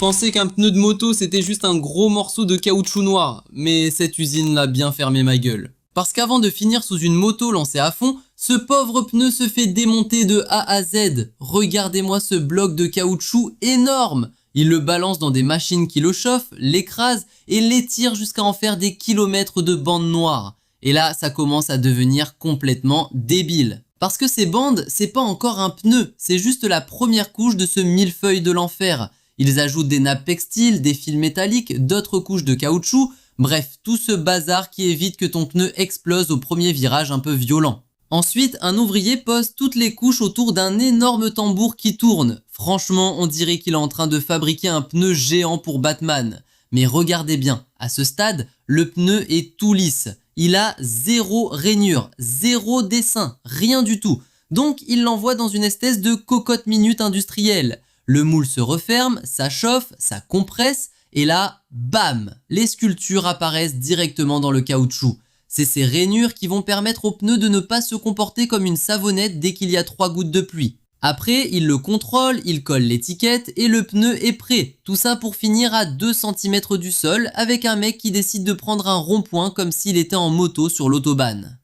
pensais qu'un pneu de moto c'était juste un gros morceau de caoutchouc noir, mais cette usine l'a bien fermé ma gueule. Parce qu'avant de finir sous une moto lancée à fond, ce pauvre pneu se fait démonter de A à Z. Regardez-moi ce bloc de caoutchouc énorme. Il le balance dans des machines qui le chauffent, l'écrasent et l'étirent jusqu'à en faire des kilomètres de bandes noires. Et là, ça commence à devenir complètement débile. Parce que ces bandes, c'est pas encore un pneu, c'est juste la première couche de ce millefeuille de l'enfer. Ils ajoutent des nappes textiles, des fils métalliques, d'autres couches de caoutchouc, bref, tout ce bazar qui évite que ton pneu explose au premier virage un peu violent. Ensuite, un ouvrier pose toutes les couches autour d'un énorme tambour qui tourne. Franchement, on dirait qu'il est en train de fabriquer un pneu géant pour Batman. Mais regardez bien, à ce stade, le pneu est tout lisse. Il a zéro rainure, zéro dessin, rien du tout. Donc il l'envoie dans une espèce de cocotte minute industrielle. Le moule se referme, ça chauffe, ça compresse, et là, bam, les sculptures apparaissent directement dans le caoutchouc. C'est ces rainures qui vont permettre au pneu de ne pas se comporter comme une savonnette dès qu'il y a 3 gouttes de pluie. Après, il le contrôle, il colle l'étiquette et le pneu est prêt. Tout ça pour finir à 2 cm du sol avec un mec qui décide de prendre un rond-point comme s'il était en moto sur l'autobahn.